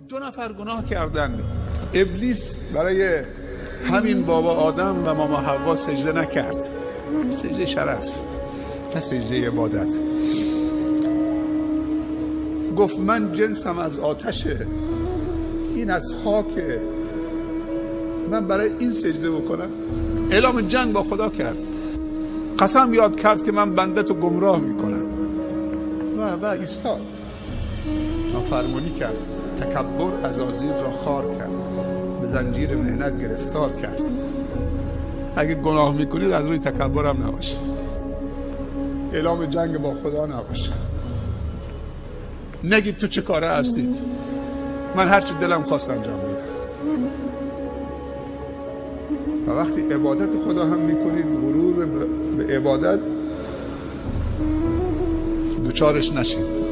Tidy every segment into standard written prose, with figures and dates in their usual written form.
2 نفر گناه کردن. ابلیس برای همین بابا آدم و ماما حوا سجده نکرد، سجده شرف نه سجده عبادت. گفت من جنسم از آتشه، این از خاکه، من برای این سجده بکنم. اعلام جنگ با خدا کرد، قسم یاد کرد که من بنده تو گمراه میکنم و ایستاد، نافرمانی کرد، تکبر عزازیل را خار کرد، به زنجیر مهنت گرفتار کرد. اگه گناه میکنید از روی تکبر هم نباشه، اعلام جنگ با خدا نباشه، نگید تو چه کاره هستید، من هرچی دلم خواست انجام میدم. و وقتی عبادت خدا هم میکنید، غرور به عبادت دوچارش نشید.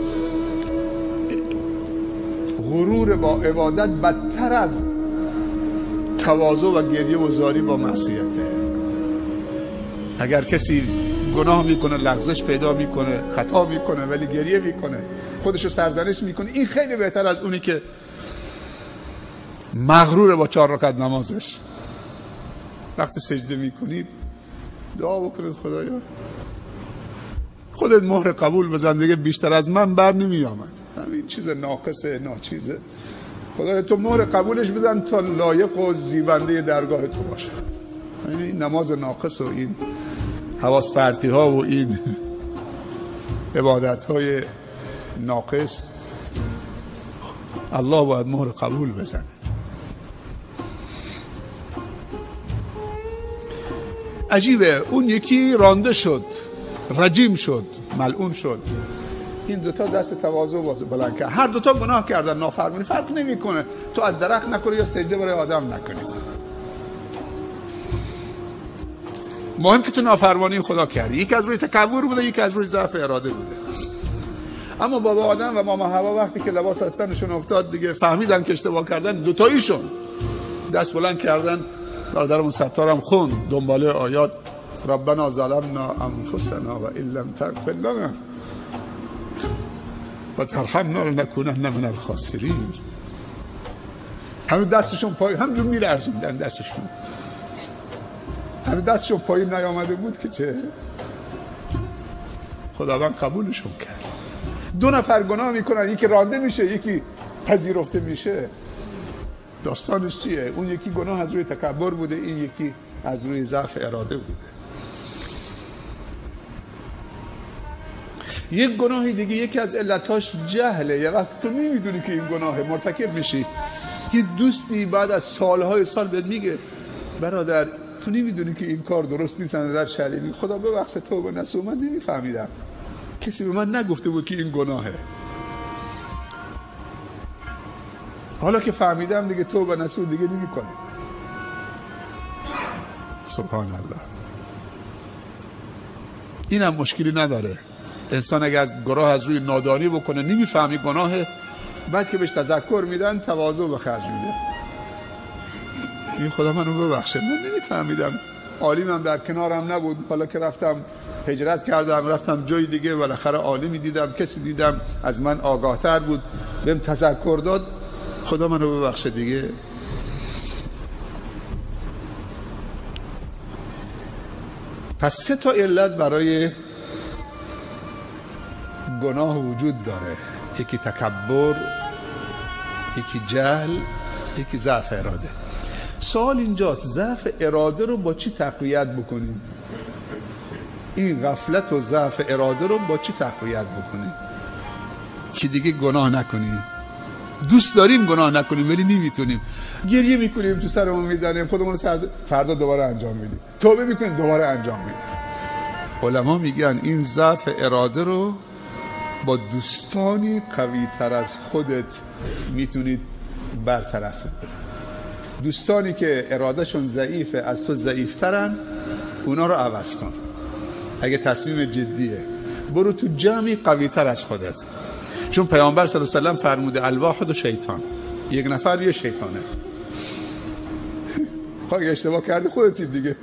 غرور با عبادت بدتر از تواضع و گریه و زاری با معصیته. اگر کسی گناه میکنه، لغزش پیدا میکنه، خطا میکنه ولی گریه میکنه، خودشو سرزنش میکنه، این خیلی بهتر از اونی که مغرور با 4 رکعت نمازش. وقتی سجده میکنید دعا بکنید خدایا خودت مهر قبول بزن دیگه، بیشتر از من بر نمی آمد، همین چیز ناقصه ناچیزه، خدایا تو مهر قبولش بزن تا لایق و زیبنده درگاه تو باشه. این نماز ناقص و این حواس پرتی ها و این عبادت های ناقص الله باید مهر قبول بزنه. عجیبه، اون یکی رانده شد، رجیم شد، ملعون شد، این دوتا دست تواضع بلند کرد. هر دوتا گناه کردن، نافرمانی، فرق نمیکنه تو از درخت نکنی یا سجده برای آدم نکنید، مهم که تو نافرمانی خدا کردی. یکی از روی تکبر بوده، یکی از روی ضعف اراده بوده. اما بابا آدم و ماما حوا وقتی که لباس از تنشون افتاد دیگه، فهمیدن که اشتباه کردن، دوتاییشون دست بلند کردن. برادرمون ستارم خون دنباله آیات ربنا ظلمنا انفسنا و ان لم تغفر لنا و ترحمنا لنکونن من الخاسرین. همون دستشون پای همجور میلرزوندن، دستشون همون دستشون پایین نیامده بود که چه خداوند قبولشون کرد. 2 نفر گناه میکنن، یکی رانده میشه، یکی پذیرفته میشه. داستانش چیه؟ اون یکی گناه از روی تکبر بوده، این یکی از روی ضعف اراده بوده. یک گناهی دیگه یکی از علتاش جهله. یه وقت تو نمیدونی که این گناهه، مرتکب میشی، یه دوستی بعد از سالهای سال بهت میگه برادر تو نمیدونی که این کار درست نیست، در شریعه خدا ببخشه توبه نصوح، من نمیفهمیدم، کسی به من نگفته بود که این گناهه، حالا که فهمیدم دیگه توبه نصوح دیگه نمی‌کنم. سبحان الله. این هم مشکلی نداره. انسان اگه از گناه از روی نادانی بکنه، نمیفهمی گناهه، بعد که بهش تذکر میدن تواضع به خرج میده، این خدا منو ببخشه من نمیفهمیدم، عالمم در کنارم نبود، حالا که رفتم هجرت کردم رفتم جای دیگه، بالاخره عالمی دیدم، کسی دیدم از من آگاهتر بود، بهم تذکر داد، خدا منو ببخشه دیگه. پس 3 تا علت برای گناه وجود داره، یکی تکبر، یکی جهل، یکی ضعف اراده. سوال اینجاست ضعف اراده رو با چی تقویت بکنیم؟ این غفلت و ضعف اراده رو با چی تقویت بکنیم که دیگه گناه نکنیم؟ دوست داریم گناه نکنیم ولی نمیتونیم، گریه میکنیم تو سرمون میزنیم، خودمون فردا دوباره انجام میدیم، توبه میکنیم دوباره انجام میدیم. علما میگن این ضعف اراده رو با دوستانی قوی تر از خودت میتونید برطرف کنید. دوستانی که ارادهشون ضعیفه، از تو ضعیفترن، اونا رو عوض کن. اگه تصمیم جدیه برو تو جمعی قوی تر از خودت، چون پیامبر صلی الله علیه و سلم فرموده الواحد و شیطان، یک نفر یه شیطانه. خواهی اشتباه کرده خودتی دیگه،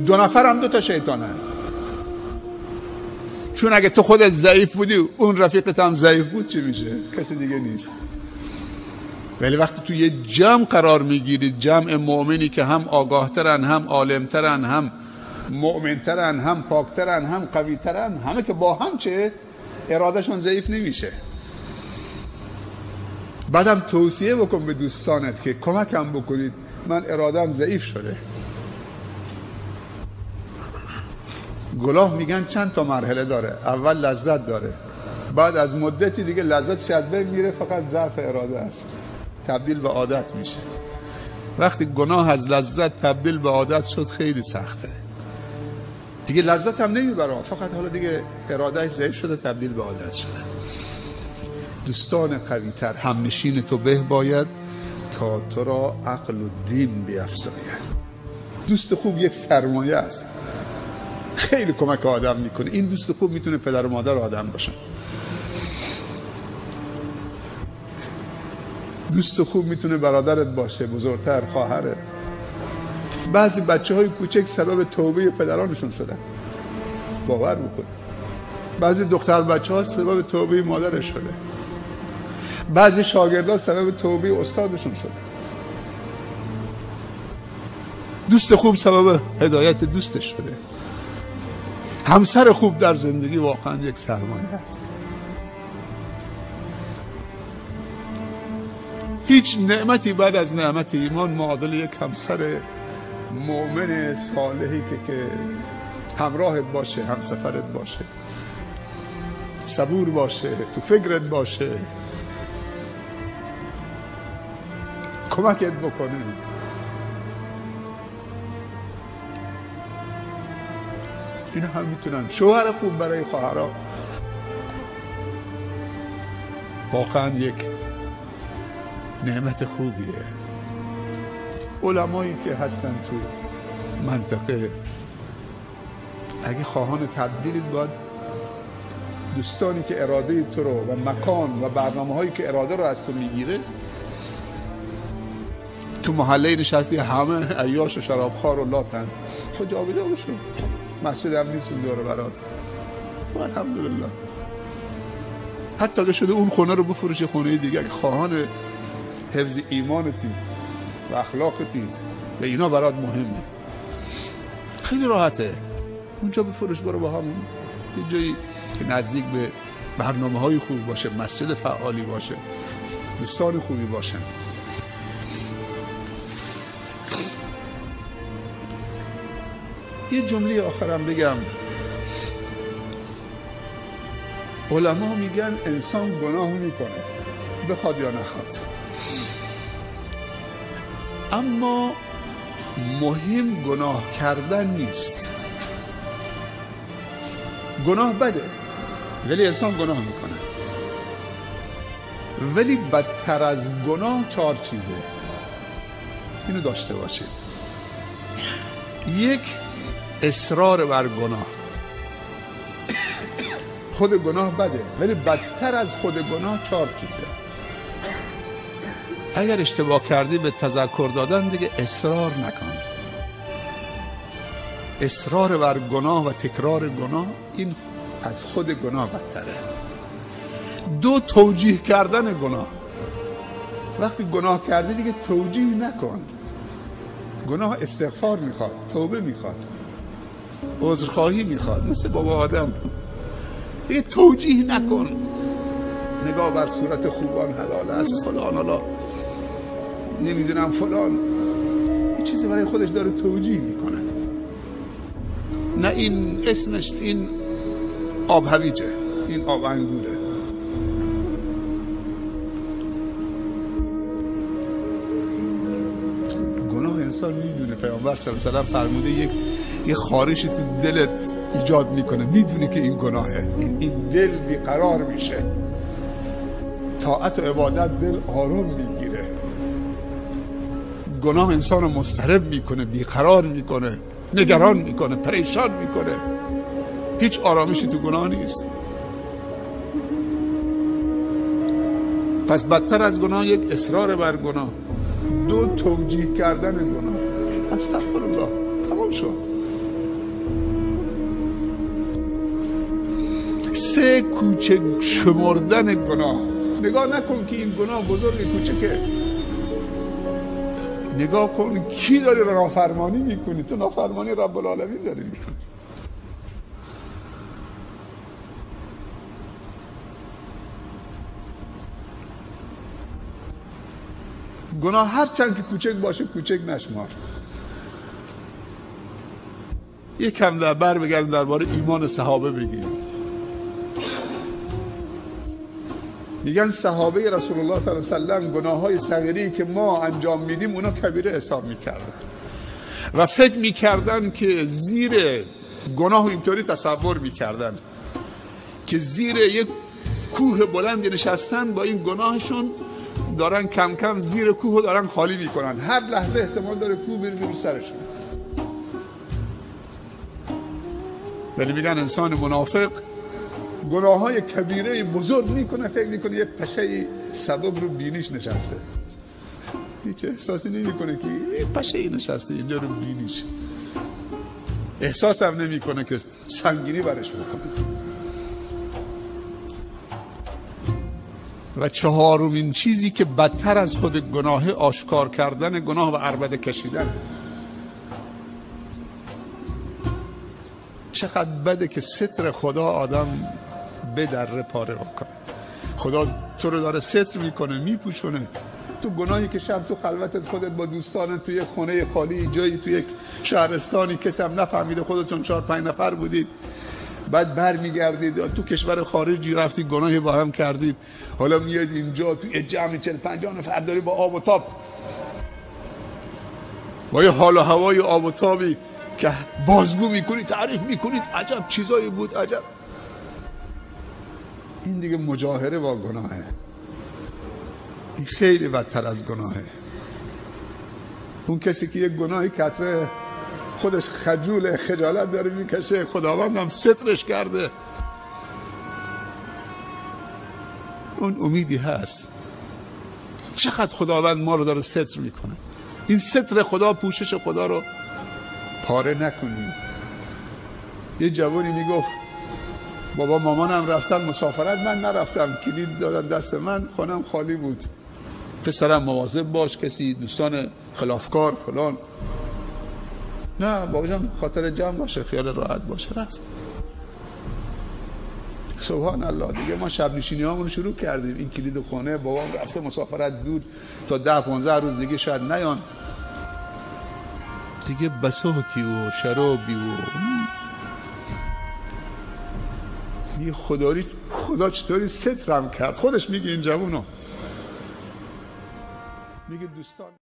2 نفر هم 2 تا شیطانه، چون اگه تو خودت ضعیف بودی اون رفیقت هم ضعیف بود چی میشه؟ کسی دیگه نیست. ولی وقتی تو یه جمع قرار میگیرید، جمع مؤمنی که هم آگاهترن، هم عالمترن، هم مؤمنترن، هم پاکترن، هم قویترن، همه که با هم چه ارادهشون ضعیف نمیشه. بعدم توصیه بکن به دوستانت که کمکم بکنید، من ارادم ضعیف شده. گناه میگن چند تا مرحله داره. اول لذت داره، بعد از مدتی دیگه لذتش از بین میره، فقط ضعف اراده است، تبدیل به عادت میشه. وقتی گناه از لذت تبدیل به عادت شد خیلی سخته، دیگه لذت هم نمیبره، فقط حالا دیگه ارادهش ضعیف شده، تبدیل به عادت شده. دوستان قوی‌تر، همنشین تو به باید تا تو را عقل و دین بیفزاید. دوست خوب یک سرمایه است، خیلی کمک آدم میکنه. این دوست خوب میتونه پدر و مادر آدم باشه. دوست خوب میتونه برادرت باشه، بزرگتر، خواهرت. بعضی بچه های کوچک سبب توبه پدرانشون شدن، باور بکن. بعضی دختر بچه ها سبب توبه مادرش شده، بعضی شاگردان سبب توبه استادشون شده. دوست خوب سبب هدایت دوستش شده. همسر خوب در زندگی واقعا یک سرمایه است. هیچ نعمتی بعد از نعمت ایمان معادل یک همسر مؤمن صالحی که همراهت باشه، همسفرت باشه، صبور باشه، تو فکرت باشه، کمکت بکنه. اینا هم میتونن. شوهر خوب برای خواهرها واقعا یک نعمت خوبیه. علمایی که هستن تو منطقه اگه خواهان تبدیل، باید دوستانی که اراده تو رو و مکان و برنامه هایی که اراده رو از تو میگیره، تو محله نشستی همه عیاش و شرابخوار و لاتن، خود جابجا بشون. مسجد هم نیستون داره برات، الحمدلله. حتی اگه شده اون خونه رو بفروش خونه دیگه، اگه خواهان حفظ ایمانتید و اخلاقتید و اینا برات مهمه، خیلی راحته اونجا بفروش، برو با همون یه جایی که نزدیک به برنامه های خوب باشه، مسجد فعالی باشه، دوستان خوبی باشن. یه جمله آخرم بگم. علما میگن انسان گناه میکنه بخواد یا نخواد، اما مهم گناه کردن نیست. گناه بده ولی انسان گناه میکنه. ولی بدتر از گناه 4 چیزه، اینو داشته باشید. یک، اصرار بر گناه. خود گناه بده ولی بدتر از خود گناه 4 چیزه. اگر اشتباه کردی به تذکر دادن دیگه اصرار نکن. اصرار بر گناه و تکرار گناه، این از خود گناه بدتره. 2، توجیه کردن گناه. وقتی گناه کردی دیگه توجیه نکن. گناه استغفار میخواد، توبه میخواد، عذرخواهی میخواد، مثل بابا آدم. دیگه توجیه نکن. نگاه بر صورت خوبان حلال است، فلان حالا نمیدونم فلان، این چیزی برای خودش داره توجیه میکنه. نه این اسمش، این آب هویجه، این آب انگوره. گناه انسان میدونه، پیامبر صلی الله علیه و سلم فرموده یه خارشی تو دلت ایجاد میکنه، میدونی که این گناهه، این دل بیقرار میشه. طاعت و عبادت دل آروم میگیره. گناه انسان رو مضطرب میکنه، بیقرار میکنه، نگران میکنه، پریشان میکنه. هیچ آرامشی تو گناه نیست. پس بدتر از گناه یک اصرار بر گناه، 2 توجیه کردن گناه. استغفرالله، تمام شد. 3 کوچک شمردن گناه. نگاه نکن که این گناه بزرگ کوچکه. نگاه کن کی داری نافرمانی میکنی؟ تو نافرمانی رب العالمین داری میکنی. گناه هر چند که کوچک باشه کوچک نشمار. یک کم در بر بگردیم درباره ایمان صحابه بگیم. میگن صحابه رسول الله صلی الله علیه و سلم گناههای صغیری که ما انجام میدیم اونا کبیره حساب میکردن و فکر میکردن که زیر گناه اینطوری تصور میکردن که زیر یک کوه بلندی نشستن با این گناهشون دارن کم کم زیر کوه دارن خالی میکنن، هر لحظه احتمال داره کوه بریزه رو سرشون. ولی میگن انسان منافق گناههای کبیره بزرگ میکنه، فکر میکنه یه پشه سبب رو بینیش نشسته، هیچ احساسی نمیکنه که یه پشه نشسته اینجا رو بینیش، احساس هم نمیکنه که سنگینی برش بکنه. و چهارمین چیزی که بدتر از خود گناه آشکار کردن گناه و عربده کشیدن. چقدر بده که ستر خدا آدم به در پاره بکنه. خدا تو رو داره ستر میکنه، میپوشونه. تو گناهی که شب تو خلوتت خودت با دوستانت توی خونه خالی جایی توی یک شهرستانی کسی هم نفهمیده، خودتون 4-5 نفر بودید، بعد بر میگردید تو کشور خارجی رفتید گناهی با هم کردید، حالا میاد اینجا توی جمع 40-50 نفر داری با آب و تاب، با یه حال و هوای آب و تابی که بازگو میکنید، تعریف میکنید، عجب چیزایی بود، عجب. این دیگه مجاهره با گناهه. این خیلی بدتر از گناهه. اون کسی که یک گناهی کتره خودش خجول خجالت داره میکشه، خداوند هم سترش کرده، اون امیدی هست. چقدر خداوند ما رو داره ستر میکنه. این ستر خدا، پوشش خدا رو پاره نکنیم. یه جوانی میگفت بابا مامانم رفتن مسافرت، من نرفتم، کلید دادن دست من، خانم خالی بود. پسرم مواظب باش، کسی دوستان خلافکار فلان. نه بابا جان خاطر جمع باشه، خیال راحت باشه. رفت. سبحان الله. دیگه ما شب نشینی هامون شروع کردیم. این کلید خونه، بابام رفته مسافرت دور، تا 10-15 روز دیگه شاید نیان. دیگه بساطی و شرابی و دیگه خدا چطوری سترم کرد. خودش میگه این جوونو، میگه دوستان